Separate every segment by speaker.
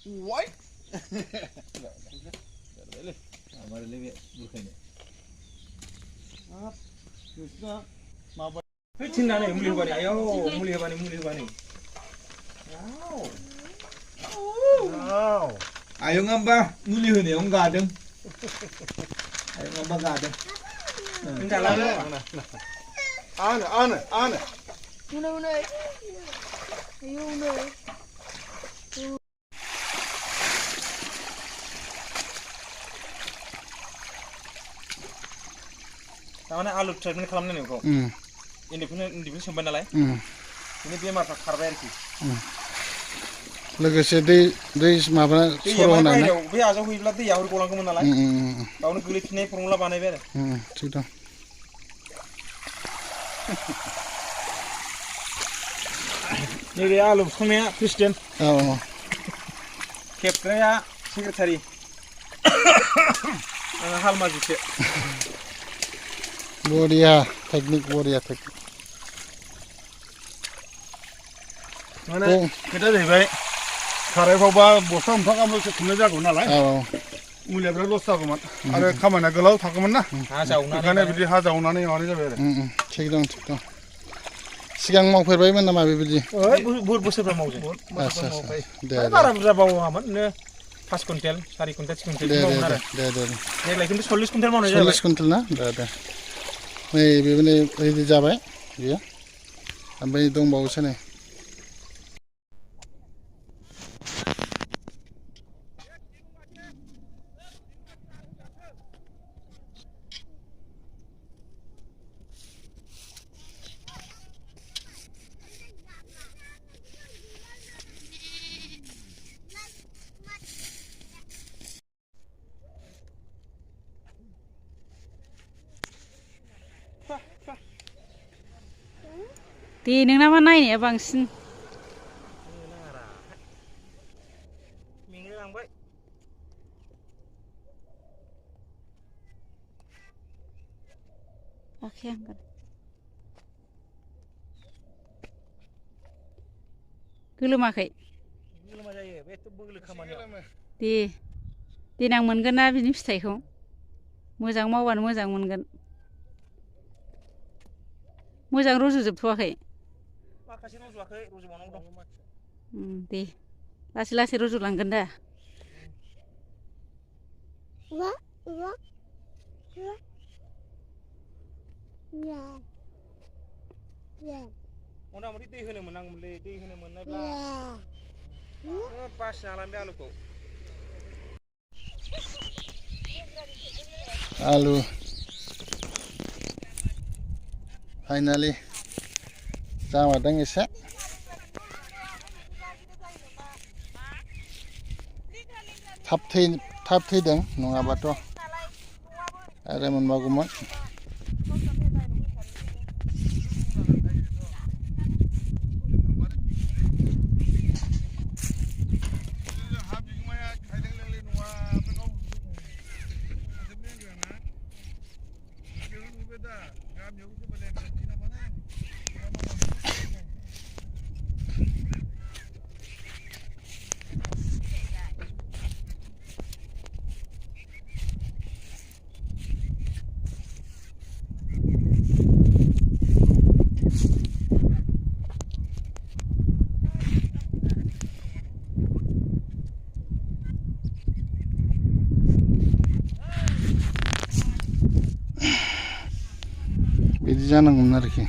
Speaker 1: What? Amarillo bukan. Justru maba.
Speaker 2: Cinta nih mulai bani, ayo mulai bani.
Speaker 1: Wow. Ayo ngamba mulai ni orang gadeng. Ayo ngamba gadeng.
Speaker 2: Enggak lah.
Speaker 1: Ana.
Speaker 3: Mulai. Ayo mulai.
Speaker 2: Tahu alu treatment kalamnya nih kok. Ini pun sempat nalai. Ini dia mah karber sih.
Speaker 4: लोगोसे दै माबा सर' होनानै
Speaker 2: बे आजाव होयोब्ला दैया हर गलांगौमोन नालाय बावनो गोलैफिननाय formula बानायबाय आरो
Speaker 4: थिग दं
Speaker 2: नैबे आलु फुखांनाया प्रेसिडेन्ट
Speaker 4: औ
Speaker 2: खेबग्राया सेक्रेटारि हालमाजिसो
Speaker 4: बरिया टेकनिक
Speaker 5: माने खोथा जाहैबाय सारायफ्रावबा बस्ता मोनफा गाहामल'सो खुंनाय जागौ नालाय मुलिया बिराद लस जागौमोन आरो खामानिया गोलाव थागौमोन ना बेखायनो बिदि हा जावनानै माबानाय जाबाय आरो
Speaker 4: थिग दं सिगां मावफेरबायमोन नामा बेबायदि
Speaker 2: बहुत बोसोरफ्रा मावजों
Speaker 4: दे
Speaker 2: बारा बुरजा मावामोन नो 5 कुइन्टेल 4 कुइन्टेल 6 कुइन्टेल मावोमोन आरो
Speaker 4: दे
Speaker 2: देग्लाय खिन्थु 40 कुइन्टेल मावनाय जाबाय
Speaker 4: 40 कुइन्टेल ना दे नै बेबायदि रेडि जाबाय बियो ओमफ्राय दंबावोसो नै
Speaker 3: दे नोंना मा नायनाया बांसिन
Speaker 2: मेंलांबाय
Speaker 3: आखाया आंगार गोलोमाखै
Speaker 2: गोलोमा जायो बे बोलो खामानियाव
Speaker 3: दे देनां मोनगोन ना बिनि फिथाइखौ मोजां मावबानो मोजां मोनगोन मोजां रज'जोबथ'वाखै
Speaker 2: माखासे रज'वाखै रज'बावनांगौ दं
Speaker 3: दे लासै रज'लांगोन दा
Speaker 2: मथा मथि दै होनो मोननांगौमोनलै दै होनो मोननायब्ला बासिना लांबाय आलुखौ
Speaker 4: आलु फाइनालि जामारदों एसे थाब थैदों नङाबाथ' आरो मोनबावगौमोन बिदि जानांगौमोन आरोखि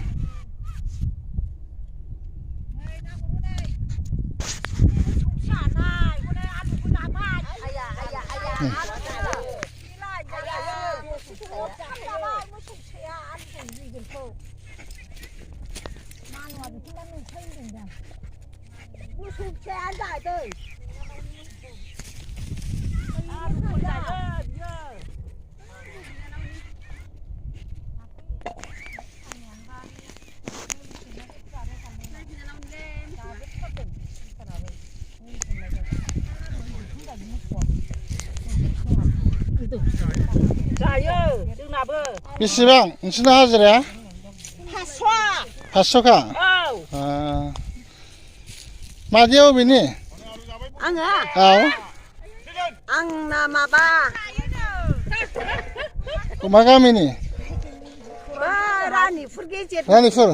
Speaker 4: बेसेबां नोंसोरना हाजिराया 500 500खा मादियाव बेनि
Speaker 6: आङो
Speaker 4: औ
Speaker 6: आंना माबा
Speaker 4: मा गामिनि
Speaker 6: रानिफुर गेजेर
Speaker 4: रानिफुर